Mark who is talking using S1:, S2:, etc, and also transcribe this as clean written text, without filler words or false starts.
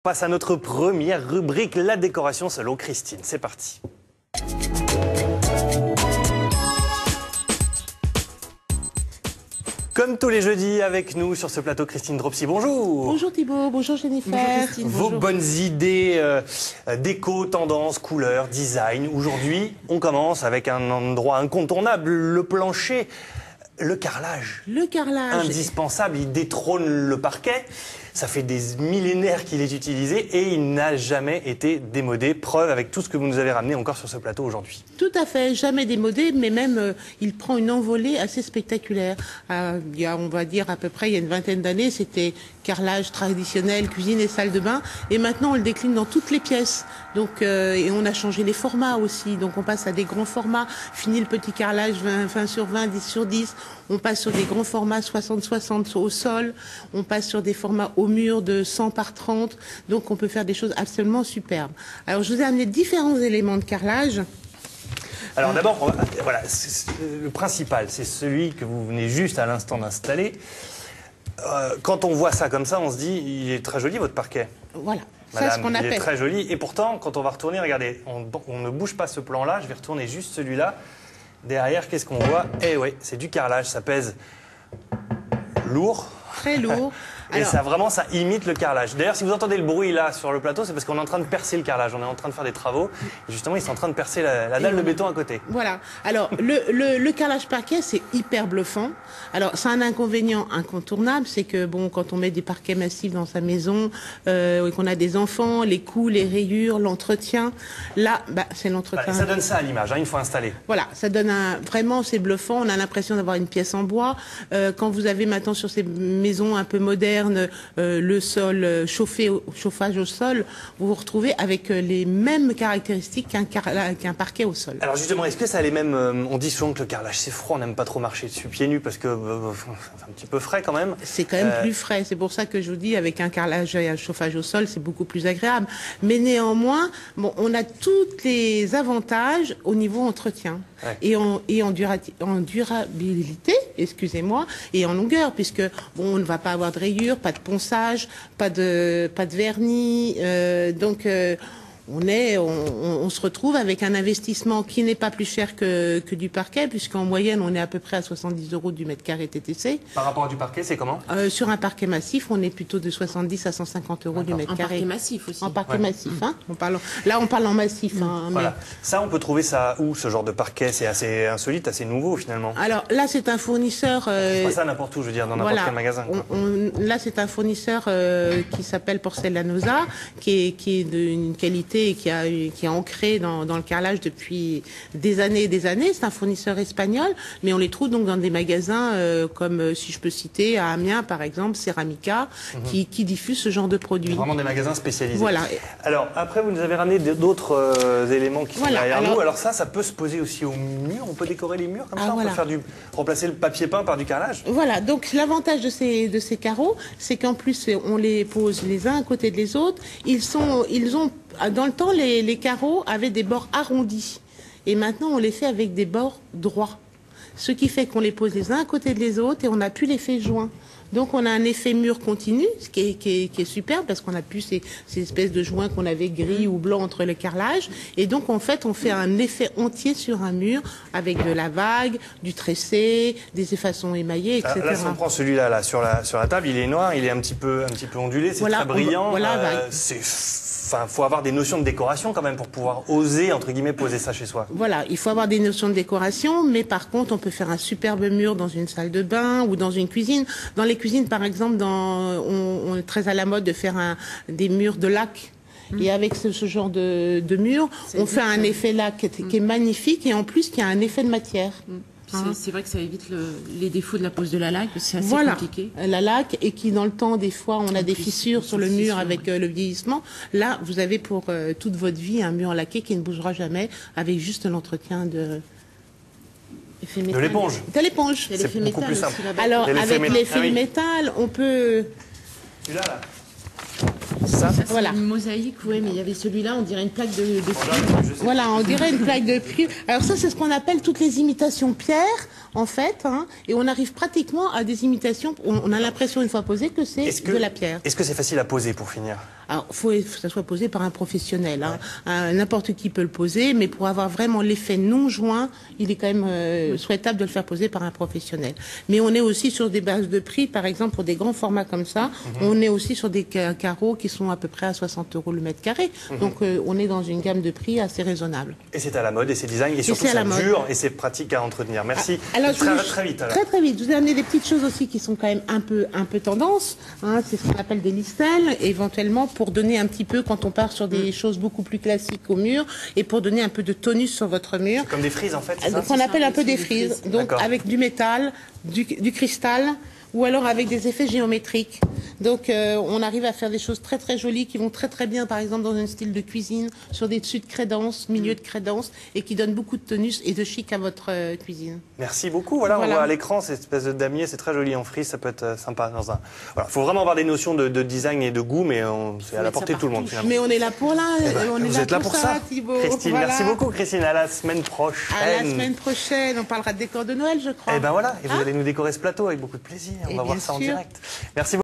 S1: On passe à notre première rubrique, la décoration selon Christine. C'est parti. Comme tous les jeudis, avec nous sur ce plateau, Christine Dropsy, bonjour.
S2: Bonjour Thibaut, bonjour Jennifer.
S3: Bonjour Christine.
S1: Vos bonnes idées, déco, tendance, couleurs, design. Aujourd'hui, on commence avec un endroit incontournable, le plancher, le carrelage.
S2: Le carrelage.
S1: Indispensable, il détrône le parquet. Ça fait des millénaires qu'il est utilisé et il n'a jamais été démodé. Preuve avec tout ce que vous nous avez ramené encore sur ce plateau aujourd'hui.
S2: Tout à fait, jamais démodé, mais même il prend une envolée assez spectaculaire. Il y a, on va dire à peu près, il y a une vingtaine d'années, c'était carrelage traditionnel, cuisine et salle de bain. Et maintenant, on le décline dans toutes les pièces. Donc, et on a changé les formats aussi. Donc, on passe à des grands formats. Fini le petit carrelage 20 sur 20, 10 sur 10. On passe sur des grands formats 60-60 au sol. On passe sur des formats au mur de 100 par 30. Donc, on peut faire des choses absolument superbes. Alors, je vous ai amené différents éléments de carrelage.
S1: Alors d'abord, voilà, le principal, c'est celui que vous venez juste à l'instant d'installer. Quand on voit ça comme ça, on se dit, il est très joli votre parquet.
S2: Voilà.
S1: Madame,
S2: ça, ce qu'on appelle.
S1: Il est très joli. Et pourtant, quand on va retourner, regardez, on ne bouge pas ce plan-là. Je vais retourner juste celui-là. Derrière, qu'est-ce qu'on voit? Eh oui, c'est du carrelage. Ça pèse lourd.
S2: Très lourd.
S1: Et alors, ça, vraiment, ça imite le carrelage. D'ailleurs, si vous entendez le bruit là sur le plateau, c'est parce qu'on est en train de percer le carrelage. On est en train de faire des travaux. Et justement, ils sont en train de percer la dalle de béton à côté.
S2: Voilà. Alors, le carrelage parquet, c'est hyper bluffant. Alors, c'est un inconvénient incontournable, c'est que, bon, quand on met des parquets massifs dans sa maison, et qu'on a des enfants, les coups, les rayures, l'entretien, là, bah, c'est l'entretien.
S1: Voilà, ça donne ça à l'image, hein, une fois installé.
S2: Voilà, ça donne vraiment, c'est bluffant. On a l'impression d'avoir une pièce en bois. Quand vous avez maintenant sur ces maisons un peu modernes, le sol chauffage au sol, vous vous retrouvez avec les mêmes caractéristiques qu'un parquet au sol.
S1: Alors justement, est-ce que ça a les mêmes... on dit souvent que le carrelage c'est froid, on n'aime pas trop marcher dessus pieds nus parce que c'est un petit peu frais quand même.
S2: C'est quand même plus frais, c'est pour ça que je vous dis avec un carrelage et un chauffage au sol, c'est beaucoup plus agréable. Mais néanmoins, bon, on a tous les avantages au niveau entretien. Ouais. Et en durabilité, excusez-moi, et en longueur, puisque bon, on ne va pas avoir de rayures, pas de ponçage, pas de vernis, donc on se retrouve avec un investissement qui n'est pas plus cher que du parquet, puisqu'en moyenne, on est à peu près à 70 € du mètre carré TTC.
S1: Par rapport du parquet, c'est comment?
S2: Sur un parquet massif, on est plutôt de 70 à 150 € du mètre carré.
S3: En parquet massif aussi.
S2: En parquet massif, hein. Là, on parle en massif. Hein,
S1: voilà.
S2: Mais...
S1: Ça, on peut trouver ça où, ce genre de parquet? C'est assez insolite, assez nouveau, finalement.
S2: Alors, là, c'est un fournisseur...
S1: C'est pas ça n'importe où, je veux dire, dans n'importe quel magasin.
S2: Là, c'est un fournisseur qui s'appelle Porcelanosa, qui est d'une qualité et qui est ancré dans le carrelage depuis des années et des années. C'est un fournisseur espagnol, mais on les trouve donc dans des magasins comme, si je peux citer, à Amiens, par exemple, Ceramica, qui diffuse ce genre de produits.
S1: Vraiment des magasins spécialisés.
S2: Voilà.
S1: Alors, après, vous nous avez ramené d'autres éléments qui sont derrière nous. Alors ça peut se poser aussi au mur. On peut décorer les murs comme ça. On peut faire remplacer le papier peint par du carrelage.
S2: Voilà. Donc, l'avantage de ces carreaux, c'est qu'en plus, on les pose les uns à côté des autres. Ils ont dans le temps, les carreaux avaient des bords arrondis. Et maintenant, on les fait avec des bords droits. Ce qui fait qu'on les pose les uns à côté des autres et on n'a plus l'effet joint. Donc, on a un effet mur continu, ce qui est superbe parce qu'on n'a plus ces espèces de joints qu'on avait gris ou blancs entre le carrelage. Et donc, en fait, on fait un effet entier sur un mur avec de la vague, du tressé, des effaçons émaillées, etc.
S1: Là, si on prend celui-là là, sur la table, il est noir, il est un petit peu ondulé, c'est très brillant. Enfin, faut avoir des notions de décoration quand même pour pouvoir oser, entre guillemets, poser ça chez soi.
S2: Voilà, il faut avoir des notions de décoration, mais par contre, on peut faire un superbe mur dans une salle de bain ou dans une cuisine. Dans les cuisines, par exemple, on est très à la mode de faire des murs de lac. Et avec ce genre de mur, on fait un effet lac qui est magnifique et en plus qui a un effet de matière.
S3: C'est vrai que ça évite les défauts de la pose de la laque, c'est assez compliqué.
S2: La laque, et qui dans le temps, des fois, on a des fissures sur le mur avec le vieillissement. Là, vous avez pour toute votre vie un mur laqué qui ne bougera jamais avec juste l'entretien de
S1: l'éponge.
S2: De l'éponge.
S1: C'est beaucoup plus simple.
S2: Alors, avec l'effet métal, on peut...
S1: Celui-là, là.
S3: Ça voilà. Une mosaïque, oui, mais il y avait celui-là, on dirait une plaque de cuivre.
S2: Voilà, on dirait une plaque de cuivre. Alors ça, c'est ce qu'on appelle toutes les imitations pierre, en fait, hein, et on arrive pratiquement à des imitations, on a l'impression, une fois posé, que c'est de la pierre.
S1: Est-ce que c'est facile à poser, pour finir?
S2: Alors, faut que ça soit posé par un professionnel. N'importe qui peut le poser, mais pour avoir vraiment l'effet non joint, il est quand même souhaitable de le faire poser par un professionnel. Mais on est aussi sur des bases de prix, par exemple pour des grands formats comme ça, on est aussi sur des carreaux qui sont à peu près à 60 € le mètre carré. Donc on est dans une gamme de prix assez raisonnable.
S1: Et c'est à la mode, et c'est design, et surtout ça dure, et c'est pratique à entretenir. Merci.
S2: Alors,
S1: très vite. Alors.
S2: Très vite. Je vous ai amené des petites choses aussi qui sont quand même un peu tendance. C'est ce qu'on appelle des listelles, éventuellement pour donner un petit peu, quand on part sur des choses beaucoup plus classiques au mur, et pour donner un peu de tonus sur votre mur.
S1: Comme des frises en fait.
S2: Qu'on appelle un peu des frises. Donc avec du métal, du cristal, ou alors avec des effets géométriques. Donc on arrive à faire des choses très très jolies qui vont très très bien, par exemple dans un style de cuisine, sur des dessus de crédence, milieu de crédence, et qui donnent beaucoup de tonus et de chic à votre cuisine.
S1: Merci beaucoup. Voilà, on voit à l'écran cette espèce de damier, c'est très joli en frise, ça peut être sympa. Voilà, faut vraiment avoir des notions de design et de goût, mais c'est à la portée de tout le monde finalement.
S2: Mais on est là pour
S1: vous êtes là pour ça,
S2: Thibaut.
S1: Christine. Voilà. Merci beaucoup, Christine. À la semaine prochaine.
S2: À la semaine prochaine, on parlera de décor de Noël, je crois.
S1: Et ben voilà, et vous allez nous décorer ce plateau avec beaucoup de plaisir. On va voir ça en direct. Merci beaucoup.